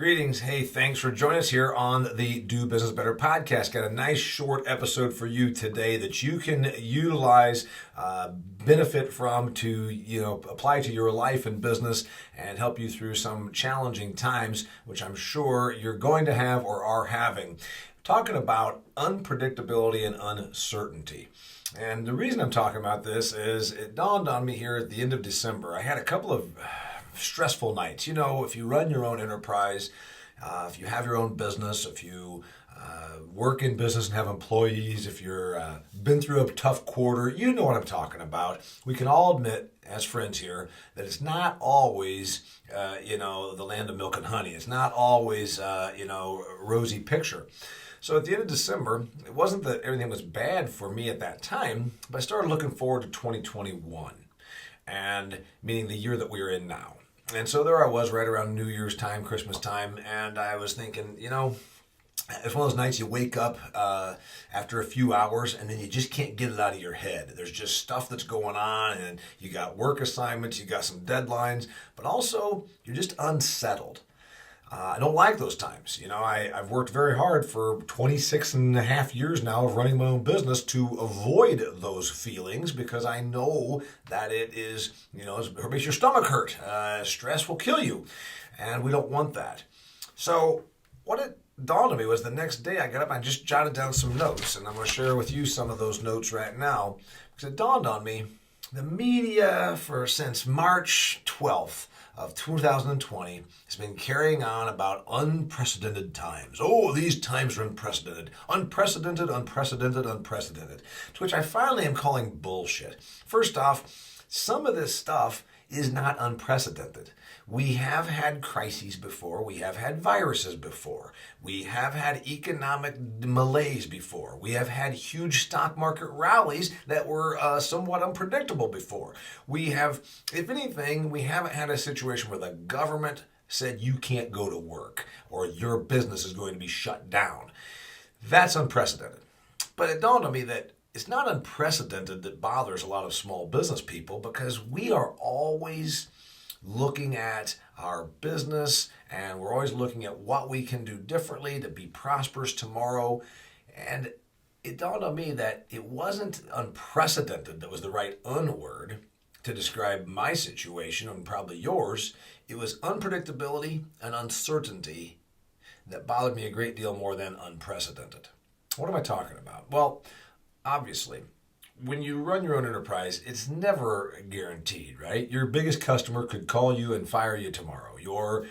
Greetings. Hey, thanks for joining us here on the Do Business Better podcast. Got a nice short episode for you today that you can utilize, benefit from to, apply to your life and business and help you through some challenging times, which I'm sure you're going to have or are having. Talking about unpredictability and uncertainty. And the reason I'm talking about this is it dawned on me here at the end of December. I had a couple of stressful nights. If you run your own enterprise, if you have your own business, if you work in business and have employees, if you're been through a tough quarter, you know what I'm talking about. We can all admit, as friends here, that it's not always, the land of milk and honey. It's not always, rosy picture. So at the end of December, it wasn't that everything was bad for me at that time, but I started looking forward to 2021, and meaning the year that we're in now. And so there I was right around New Year's time, Christmas time, and I was thinking, it's one of those nights you wake up after a few hours and then you just can't get it out of your head. There's just stuff that's going on, and you got work assignments, you got some deadlines, but also you're just unsettled. I don't like those times. I've worked very hard for 26 and a half years now of running my own business to avoid those feelings, because I know that it is, it makes your stomach hurt. Stress will kill you, and we don't want that. So what it dawned on me was the next day I got up and I just jotted down some notes, and I'm going to share with you some of those notes right now, because it dawned on me the media since March 12th of 2020 has been carrying on about unprecedented times. Oh, these times are unprecedented. Unprecedented, unprecedented, unprecedented. To which I finally am calling bullshit. First off, some of this stuff is not unprecedented. We have had crises before. We have had viruses before. We have had economic malaise before. We have had huge stock market rallies that were somewhat unpredictable before. We have, if anything, we haven't had a situation where the government said you can't go to work or your business is going to be shut down. That's unprecedented. But it dawned on me that it's not unprecedented that bothers a lot of small business people, because we are always looking at our business, and we're always looking at what we can do differently to be prosperous tomorrow. And it dawned on me that it wasn't unprecedented that was the right word to describe my situation, and probably yours. It was unpredictability and uncertainty that bothered me a great deal more than unprecedented. What am I talking about? Well, obviously, when you run your own enterprise, it's never guaranteed, right? Your biggest customer could call you and fire you tomorrow. Your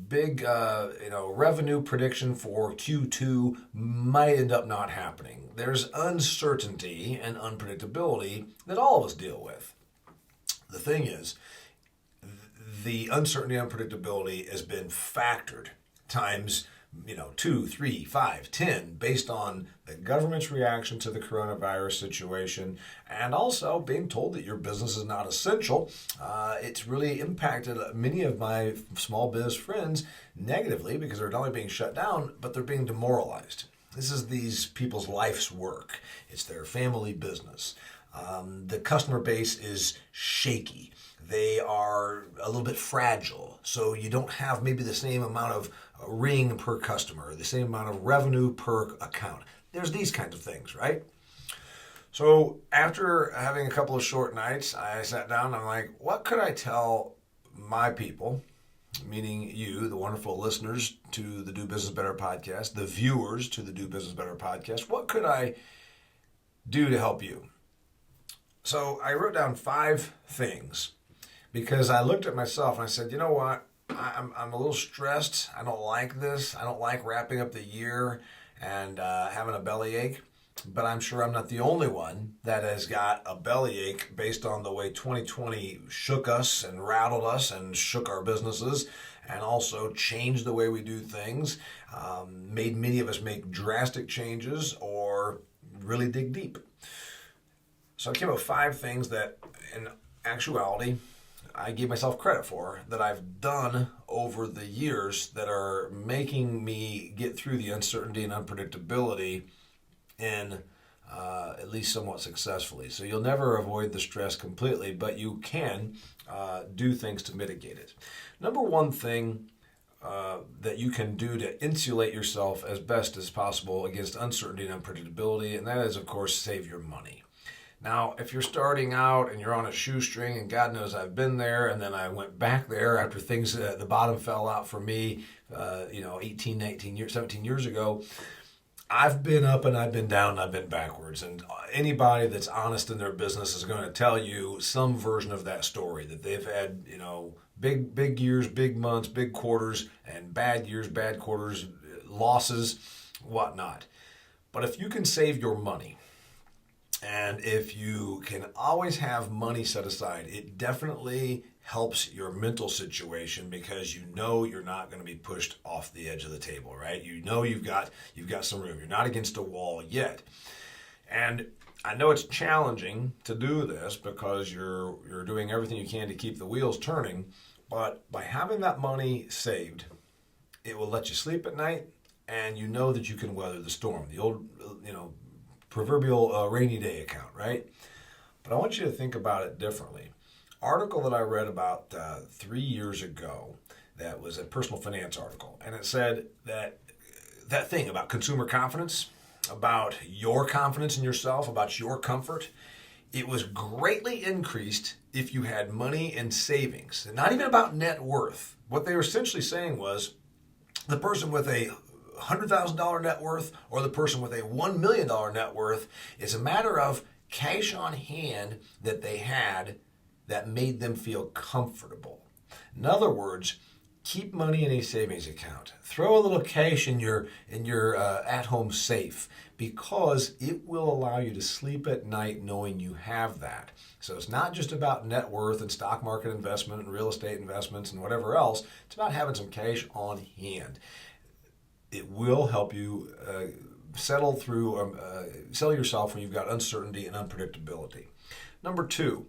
big revenue prediction for Q2 might end up not happening. There's uncertainty and unpredictability that all of us deal with. The thing is, the uncertainty and unpredictability has been factored times 2, 3, 5, 10, based on the government's reaction to the coronavirus situation, and also being told that your business is not essential. It's really impacted many of my small biz friends negatively, because they're not only being shut down, but they're being demoralized. This is these people's life's work. It's their family business. The customer base is shaky. They are a little bit fragile, so you don't have maybe the same amount of ring per customer, the same amount of revenue per account. There's these kinds of things, right? So after having a couple of short nights, I sat down and I'm like, what could I tell my people, meaning you, the wonderful listeners to the Do Business Better podcast, the viewers to the Do Business Better podcast, what could I do to help you? So I wrote down 5 things, because I looked at myself and I said, you know what? I'm a little stressed. I don't like this. I don't like wrapping up the year and having a bellyache. But I'm sure I'm not the only one that has got a bellyache based on the way 2020 shook us and rattled us and shook our businesses, and also changed the way we do things, made many of us make drastic changes or really dig deep. So I came up with 5 things that, in actuality, I gave myself credit for, that I've done over the years, that are making me get through the uncertainty and unpredictability in at least somewhat successfully. So you'll never avoid the stress completely, but you can do things to mitigate it. Number one thing that you can do to insulate yourself as best as possible against uncertainty and unpredictability, and that is, of course, save your money. Now, if you're starting out and you're on a shoestring, and God knows I've been there, and then I went back there after things, the bottom fell out for me, 18, 19 years, 17 years ago. I've been up and I've been down and I've been backwards. And anybody that's honest in their business is going to tell you some version of that story, that they've had, big years, big months, big quarters, and bad years, bad quarters, losses, whatnot. But if you can save your money, and if you can always have money set aside, it definitely helps your mental situation, because you know you're not going to be pushed off the edge of the table, right? You know you've got some room. You're not against a wall yet. And I know it's challenging to do this because you're doing everything you can to keep the wheels turning, but by having that money saved, it will let you sleep at night, and you know that you can weather the storm. The old, proverbial rainy day account, right? But I want you to think about it differently. Article that I read about 3 years ago, that was a personal finance article, and it said that thing about consumer confidence, about your confidence in yourself, about your comfort, it was greatly increased if you had money in savings. And not even about net worth. What they were essentially saying was the person with a $100,000 net worth or the person with a $1 million net worth, it's a matter of cash on hand that they had that made them feel comfortable. In other words, keep money in a savings account. Throw a little cash in your at-home safe, because it will allow you to sleep at night knowing you have that. So it's not just about net worth and stock market investment and real estate investments and whatever else. It's about having some cash on hand. It will help you settle yourself when you've got uncertainty and unpredictability. Number 2,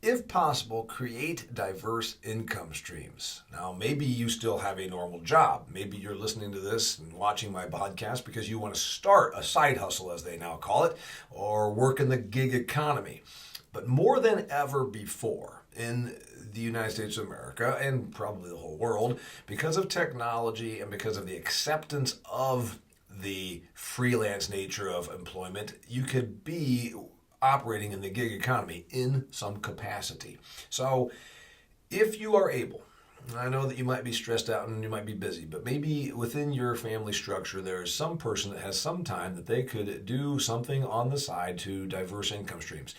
if possible, create diverse income streams. Now, maybe you still have a normal job. Maybe you're listening to this and watching my podcast because you want to start a side hustle, as they now call it, or work in the gig economy. But more than ever before in the United States of America, and probably the whole world, because of technology and because of the acceptance of the freelance nature of employment, you could be operating in the gig economy in some capacity. So if you are able, I know that you might be stressed out and you might be busy, but maybe within your family structure there is some person that has some time that they could do something on the side to diverse income streams.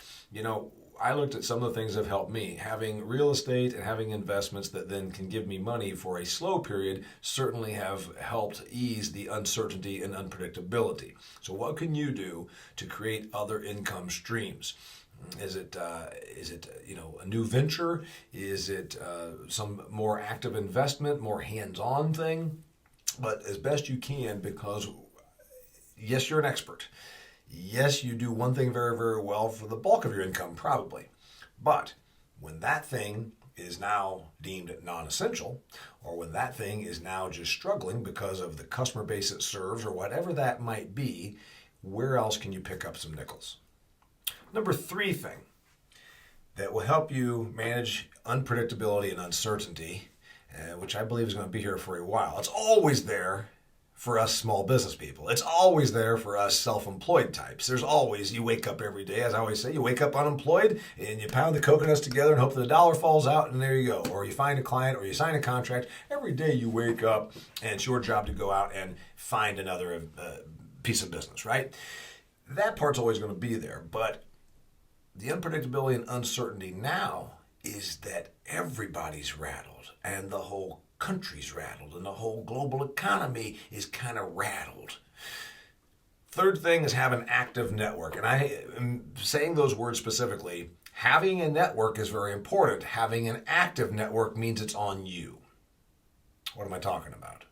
I looked at some of the things that have helped me. Having real estate and having investments that then can give me money for a slow period certainly have helped ease the uncertainty and unpredictability. So what can you do to create other income streams? Is it a new venture? Is it some more active investment, more hands-on thing? But as best you can, because yes, you're an expert. Yes, you do one thing very, very well for the bulk of your income, probably. But when that thing is now deemed non-essential, or when that thing is now just struggling because of the customer base it serves, or whatever that might be, where else can you pick up some nickels? Number 3 thing that will help you manage unpredictability and uncertainty, which I believe is going to be here for a while. It's always there for us small business people. It's always there for us self-employed types. There's always, you wake up every day, as I always say, you wake up unemployed and you pound the coconuts together and hope that the dollar falls out, and there you go. Or you find a client or you sign a contract. Every day you wake up and it's your job to go out and find another piece of business, right? That part's always going to be there. But the unpredictability and uncertainty now is that everybody's rattled and the whole country's rattled and the whole global economy is kind of rattled. Third thing is have an active network. And I am saying those words specifically. Having a network is very important. Having an active network means it's on you. What am I talking about?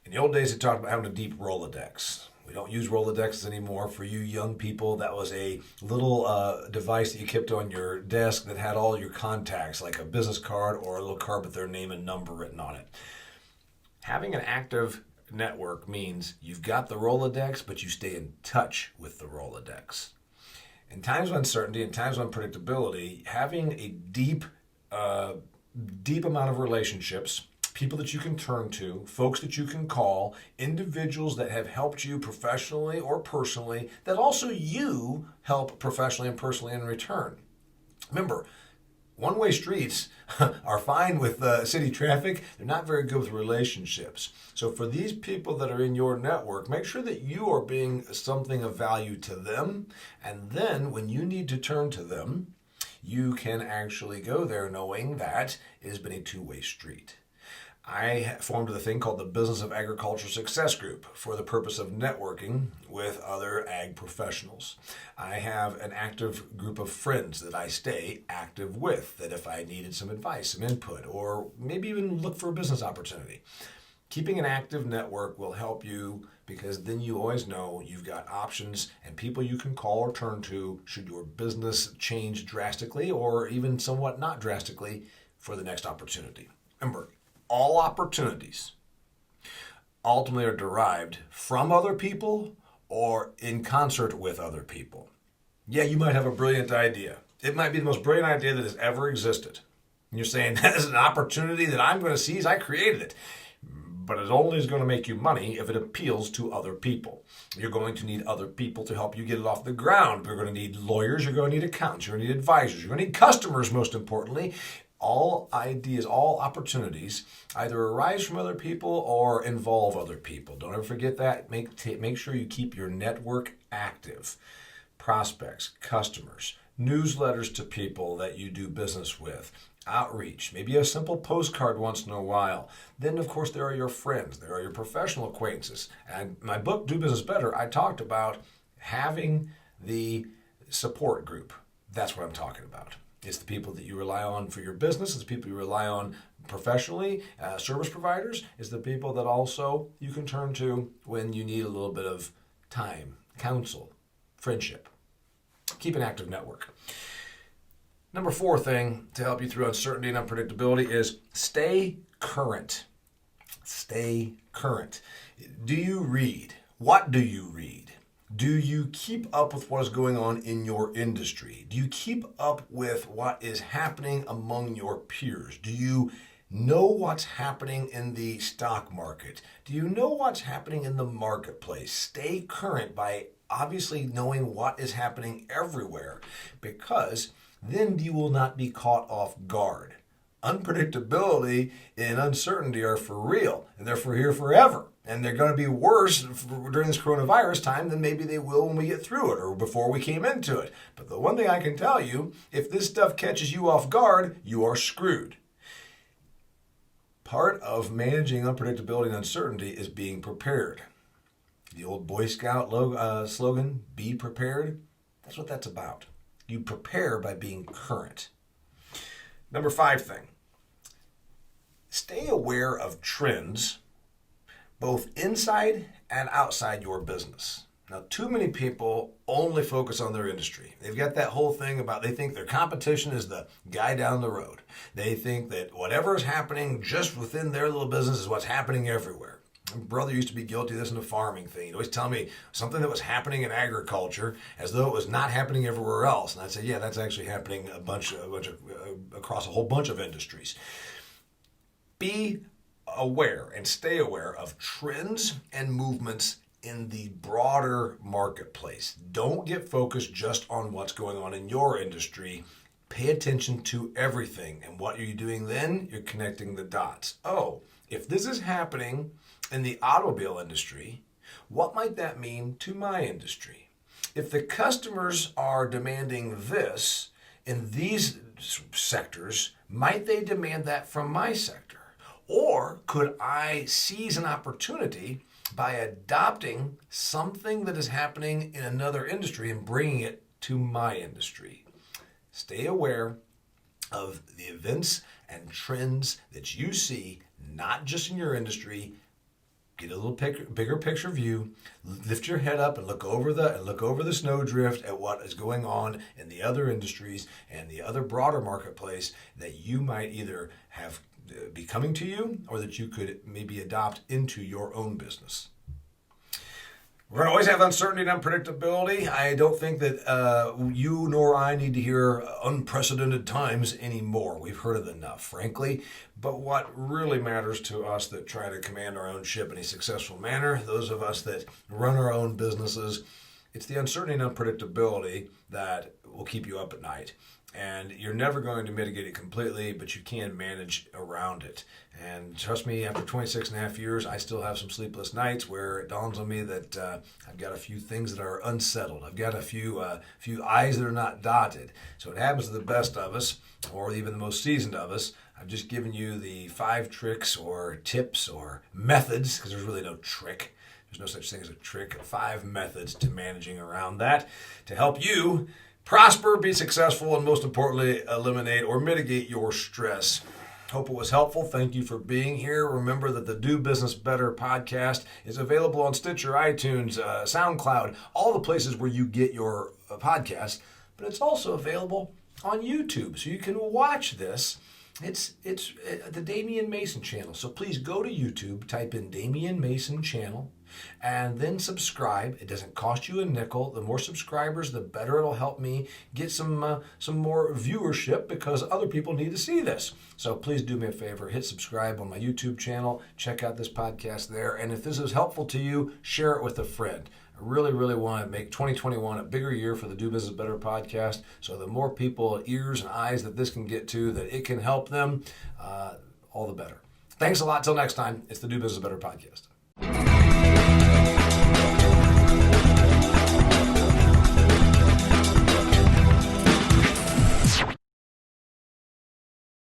In the old days, they talked about having a deep Rolodex. We don't use Rolodexes anymore. For you young people, that was a little device that you kept on your desk that had all your contacts, like a business card or a little card with their name and number written on it. Having an active network means you've got the Rolodex, but you stay in touch with the Rolodex. In times of uncertainty, in times of unpredictability, having a deep amount of relationships people that you can turn to, folks that you can call, individuals that have helped you professionally or personally, that also you help professionally and personally in return. Remember, one-way streets are fine with city traffic. They're not very good with relationships. So for these people that are in your network, make sure that you are being something of value to them. And then when you need to turn to them, you can actually go there knowing that it has been a two-way street. I formed a thing called the Business of Agriculture Success Group for the purpose of networking with other ag professionals. I have an active group of friends that I stay active with, that if I needed some advice, some input, or maybe even look for a business opportunity. Keeping an active network will help you because then you always know you've got options and people you can call or turn to should your business change drastically or even somewhat not drastically for the next opportunity. Remember, all opportunities ultimately are derived from other people or in concert with other people. Yeah, you might have a brilliant idea. It might be the most brilliant idea that has ever existed. And you're saying, that is an opportunity that I'm going to seize. I created it. But it only is going to make you money if it appeals to other people. You're going to need other people to help you get it off the ground. You're going to need lawyers. You're going to need accountants. You're going to need advisors. You're going to need customers, most importantly. All ideas, all opportunities either arise from other people or involve other people. Don't ever forget that. Make sure you keep your network active. Prospects, customers, newsletters to people that you do business with, outreach, maybe a simple postcard once in a while. Then, of course, there are your friends. There are your professional acquaintances. And my book, Do Business Better, I talked about having the support group. That's what I'm talking about. It's the people that you rely on for your business. It's the people you rely on professionally, service providers. It's the people that also you can turn to when you need a little bit of time, counsel, friendship. Keep an active network. Number 4 thing to help you through uncertainty and unpredictability is stay current. Stay current. Do you read? What do you read? Do you keep up with what is going on in your industry? Do you keep up with what is happening among your peers? Do you know what's happening in the stock market? Do you know what's happening in the marketplace? Stay current by obviously knowing what is happening everywhere, because then you will not be caught off guard. Unpredictability and uncertainty are for real, and they're for here forever. And they're going to be worse during this coronavirus time than maybe they will when we get through it or before we came into it. But the one thing I can tell you, if this stuff catches you off guard, you are screwed. Part of managing unpredictability and uncertainty is being prepared. The old Boy Scout slogan, be prepared, that's what that's about. You prepare by being current. Number 5 thing, stay aware of trends both inside and outside your business. Now, too many people only focus on their industry. They've got that whole thing about they think their competition is the guy down the road. They think that whatever is happening just within their little business is what's happening everywhere. My brother used to be guilty of this in the farming thing. He'd always tell me something that was happening in agriculture as though it was not happening everywhere else. And I'd say, yeah, that's actually happening across a whole bunch of industries. Be aware and stay aware of trends and movements in the broader marketplace. Don't get focused just on what's going on in your industry. Pay attention to everything. And what are you doing then? You're connecting the dots. Oh, if this is happening in the automobile industry, what might that mean to my industry? If the customers are demanding this in these sectors, might they demand that from my sector? Or could I seize an opportunity by adopting something that is happening in another industry and bringing it to my industry? Stay aware of the events and trends that you see, not just in your industry. Get a little bigger picture view. Lift your head up and look over the snowdrift at what is going on in the other industries and the other broader marketplace that you might either have be coming to you or that you could maybe adopt into your own business. We're going to always have uncertainty and unpredictability. I don't think that you nor I need to hear unprecedented times anymore. We've heard it enough, frankly. But what really matters to us that try to command our own ship in a successful manner, those of us that run our own businesses, it's the uncertainty and unpredictability that will keep you up at night. And you're never going to mitigate it completely, but you can manage around it. And trust me, after 26 and a half years, I still have some sleepless nights where it dawns on me that I've got a few things that are unsettled. I've got a few I's that are not dotted. So it happens to the best of us, or even the most seasoned of us. I've just given you the 5 tricks or tips or methods, because there's really no trick. There's no such thing as a trick. 5 methods to managing around that to help you prosper, be successful, and most importantly, eliminate or mitigate your stress. Hope it was helpful. Thank you for being here. Remember that the Do Business Better podcast is available on Stitcher, iTunes, SoundCloud, all the places where you get your podcast, but it's also available on YouTube, so you can watch this. It's the Damian Mason channel. So please go to YouTube, type in Damian Mason channel, and then subscribe. It doesn't cost you a nickel. The more subscribers, the better it'll help me get some more viewership, because other people need to see this. So please do me a favor, hit subscribe on my YouTube channel. Check out this podcast there. And if this is helpful to you, share it with a friend. I really, really want to make 2021 a bigger year for the Do Business Better podcast. So the more people, ears and eyes that this can get to, that it can help them, all the better. Thanks a lot. Till next time, it's the Do Business Better podcast.